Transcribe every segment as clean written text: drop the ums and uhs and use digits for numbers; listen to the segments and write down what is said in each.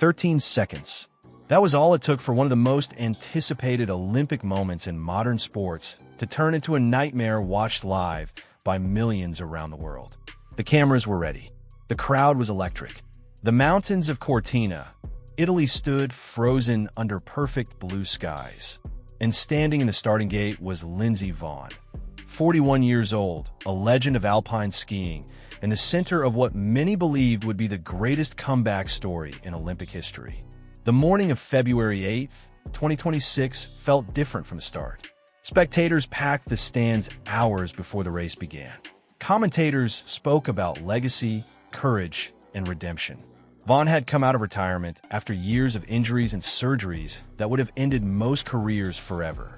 13 seconds. That was all it took for one of the most anticipated Olympic moments in modern sports to turn into a nightmare watched live by millions around the world. The cameras were ready. The crowd was electric. The mountains of Cortina, Italy stood frozen under perfect blue skies. And standing in the starting gate was Lindsey Vonn, 41 years old, a legend of alpine skiing, and the center of what many believed would be the greatest comeback story in Olympic history. The morning of February 8th, 2026 felt different from the start. Spectators packed the stands hours before the race began. Commentators spoke about legacy, courage, and redemption. Vonn had come out of retirement after years of injuries and surgeries that would have ended most careers forever.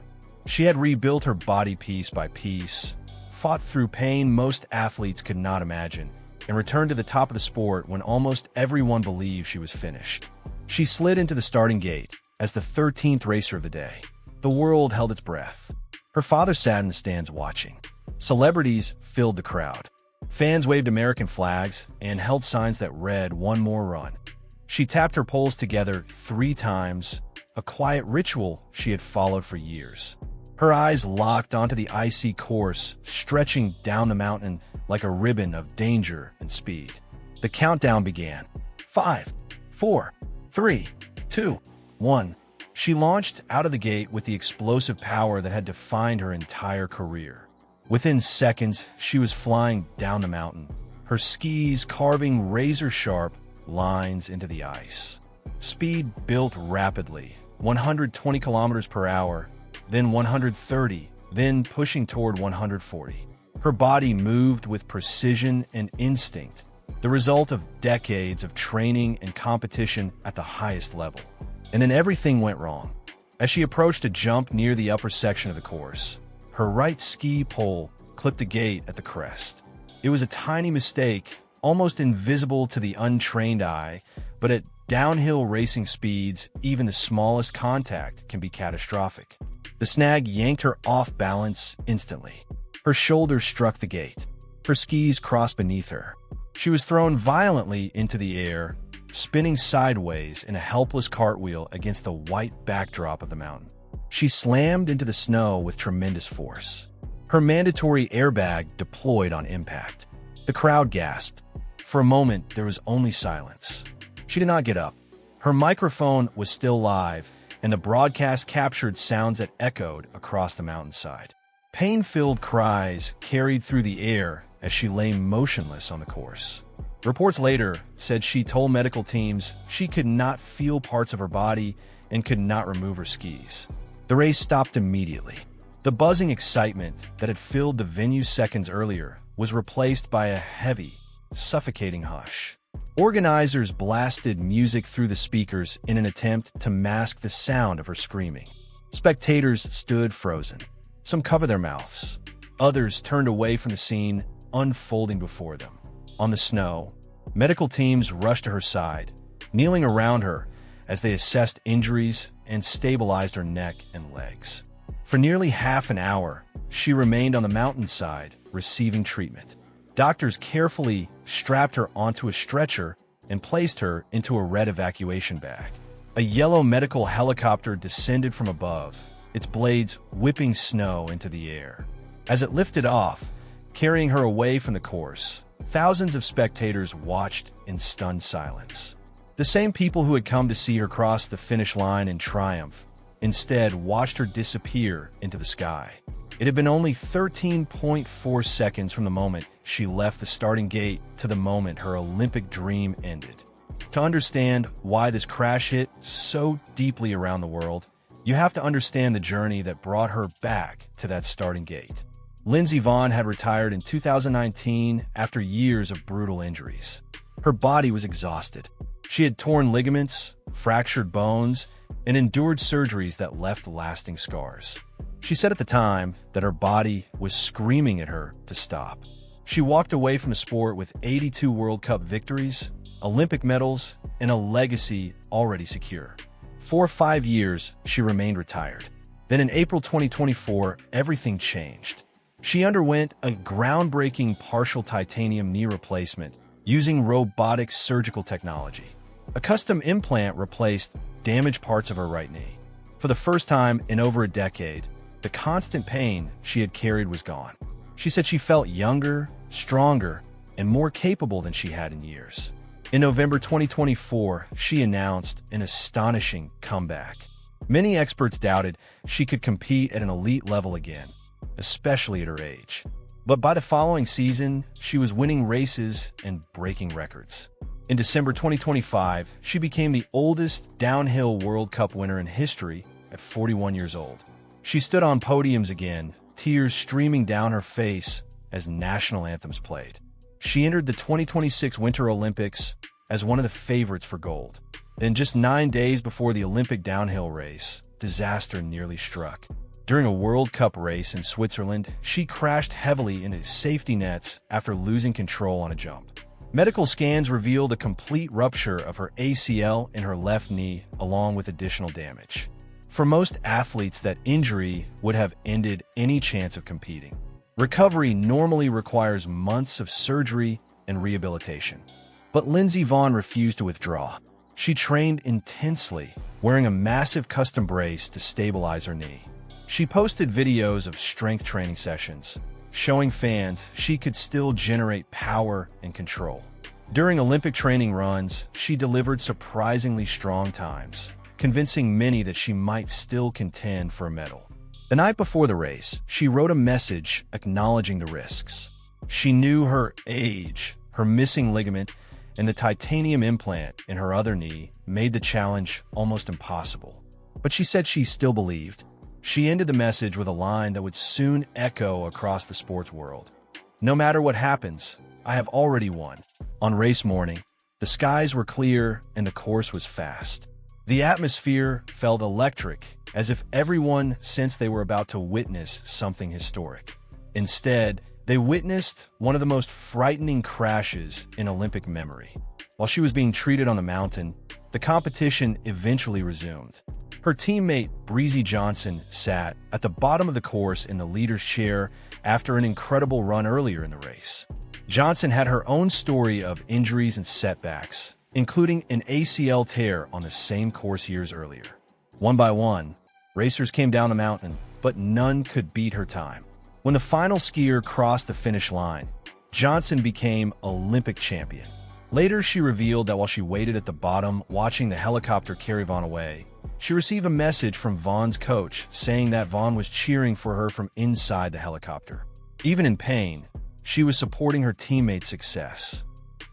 She had rebuilt her body piece by piece, fought through pain most athletes could not imagine, and returned to the top of the sport when almost everyone believed she was finished. She slid into the starting gate as the 13th racer of the day. The world held its breath. Her father sat in the stands watching. Celebrities filled the crowd. Fans waved American flags and held signs that read, "One more run." She tapped her poles together 3 times, a quiet ritual she had followed for years. Her eyes locked onto the icy course, stretching down the mountain like a ribbon of danger and speed. The countdown began. 5, 4, 3, 2, 1. She launched out of the gate with the explosive power that had defined her entire career. Within seconds, she was flying down the mountain, her skis carving razor-sharp lines into the ice. Speed built rapidly, 120 kilometers per hour, then 130, then pushing toward 140. Her body moved with precision and instinct, the result of decades of training and competition at the highest level. And then everything went wrong. As she approached a jump near the upper section of the course, her right ski pole clipped the gate at the crest. It was a tiny mistake, almost invisible to the untrained eye, but at downhill racing speeds, even the smallest contact can be catastrophic. The snag yanked her off balance instantly. Her shoulder struck the gate. Her skis crossed beneath her. She was thrown violently into the air, spinning sideways in a helpless cartwheel against the white backdrop of the mountain. She slammed into the snow with tremendous force. Her mandatory airbag deployed on impact. The crowd gasped. For a moment, there was only silence. She did not get up. Her microphone was still live, and the broadcast captured sounds that echoed across the mountainside. Pain-filled cries carried through the air as she lay motionless on the course. Reports later said she told medical teams she could not feel parts of her body and could not remove her skis. The race stopped immediately. The buzzing excitement that had filled the venue seconds earlier was replaced by a heavy, suffocating hush. Organizers blasted music through the speakers in an attempt to mask the sound of her screaming. Spectators stood frozen. Some covered their mouths. Others turned away from the scene unfolding before them. On the snow, medical teams rushed to her side, kneeling around her as they assessed injuries and stabilized her neck and legs. For nearly half an hour, she remained on the mountainside, receiving treatment. Doctors carefully strapped her onto a stretcher and placed her into a red evacuation bag. A yellow medical helicopter descended from above, its blades whipping snow into the air. As it lifted off, carrying her away from the course, thousands of spectators watched in stunned silence. The same people who had come to see her cross the finish line in triumph instead watched her disappear into the sky. It had been only 13.4 seconds from the moment she left the starting gate to the moment her Olympic dream ended. To understand why this crash hit so deeply around the world, you have to understand the journey that brought her back to that starting gate. Lindsey Vonn had retired in 2019 after years of brutal injuries. Her body was exhausted. She had torn ligaments, fractured bones, and endured surgeries that left lasting scars. She said at the time that her body was screaming at her to stop. She walked away from the sport with 82 World Cup victories, Olympic medals, and a legacy already secure. For 5 years, she remained retired. Then in April 2024, everything changed. She underwent a groundbreaking partial titanium knee replacement using robotic surgical technology. A custom implant replaced damaged parts of her right knee. For the first time in over a decade, the constant pain she had carried was gone. She said she felt younger, stronger, and more capable than she had in years. In November 2024, she announced an astonishing comeback. Many experts doubted she could compete at an elite level again, especially at her age. But by the following season, she was winning races and breaking records. In December 2025, she became the oldest downhill World Cup winner in history at 41 years old. She stood on podiums again, tears streaming down her face as national anthems played. She entered the 2026 Winter Olympics as one of the favorites for gold. Then just 9 days before the Olympic downhill race, disaster nearly struck. During a World Cup race in Switzerland, she crashed heavily into safety nets after losing control on a jump. Medical scans revealed a complete rupture of her ACL in her left knee, along with additional damage. For most athletes, that injury would have ended any chance of competing. Recovery normally requires months of surgery and rehabilitation. But Lindsey Vonn refused to withdraw. She trained intensely, wearing a massive custom brace to stabilize her knee. She posted videos of strength training sessions, showing fans she could still generate power and control. During Olympic training runs, she delivered surprisingly strong times, convincing many that she might still contend for a medal. The night before the race, she wrote a message acknowledging the risks. She knew her age, her missing ligament, and the titanium implant in her other knee made the challenge almost impossible. But she said she still believed. She ended the message with a line that would soon echo across the sports world. "No matter what happens, I have already won." On race morning, the skies were clear and the course was fast. The atmosphere felt electric, as if everyone sensed they were about to witness something historic. Instead, they witnessed one of the most frightening crashes in Olympic memory. While she was being treated on the mountain, the competition eventually resumed. Her teammate, Breezy Johnson, sat at the bottom of the course in the leader's chair after an incredible run earlier in the race. Johnson had her own story of injuries and setbacks, including an ACL tear on the same course years earlier. One by one, racers came down the mountain, but none could beat her time. When the final skier crossed the finish line, Johnson became Olympic champion. Later, she revealed that while she waited at the bottom watching the helicopter carry Vonn away, she received a message from Vonn's coach saying that Vonn was cheering for her from inside the helicopter. Even in pain, she was supporting her teammates' success.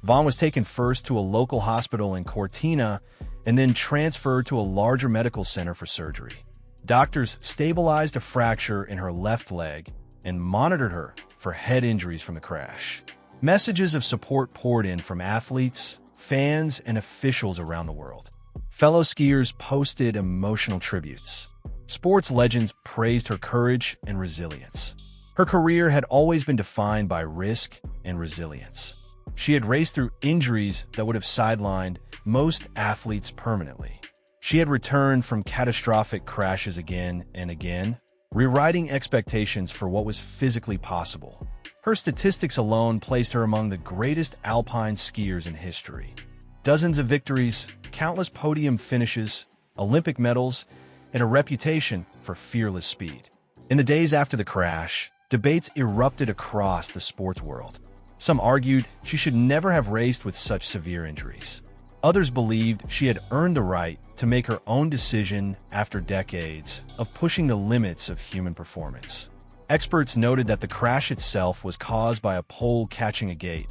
Vonn was taken first to a local hospital in Cortina and then transferred to a larger medical center for surgery. Doctors stabilized a fracture in her left leg and monitored her for head injuries from the crash. Messages of support poured in from athletes, fans, and officials around the world. Fellow skiers posted emotional tributes. Sports legends praised her courage and resilience. Her career had always been defined by risk and resilience. She had raced through injuries that would have sidelined most athletes permanently. She had returned from catastrophic crashes again and again, rewriting expectations for what was physically possible. Her statistics alone placed her among the greatest alpine skiers in history. Dozens of victories, countless podium finishes, Olympic medals, and a reputation for fearless speed. In the days after the crash, debates erupted across the sports world. Some argued she should never have raced with such severe injuries. Others believed she had earned the right to make her own decision after decades of pushing the limits of human performance. Experts noted that the crash itself was caused by a pole catching a gate,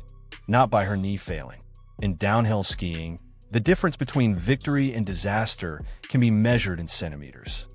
not by her knee failing. In downhill skiing, the difference between victory and disaster can be measured in centimeters.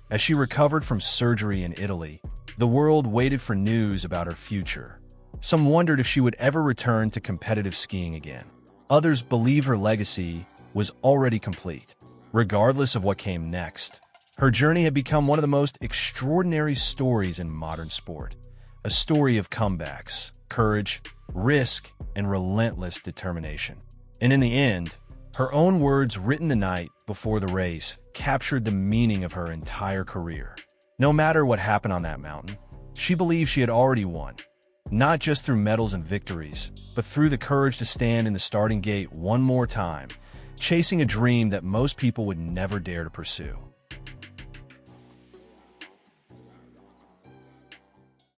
As she recovered from surgery in Italy, the world waited for news about her future. Some wondered if she would ever return to competitive skiing again. Others believe her legacy was already complete. Regardless of what came next, her journey had become one of the most extraordinary stories in modern sport. A story of comebacks, courage, risk, and relentless determination. And in the end, her own words written the night before the race captured the meaning of her entire career. No matter what happened on that mountain, she believed she had already won. Not just through medals and victories, but through the courage to stand in the starting gate one more time, chasing a dream that most people would never dare to pursue.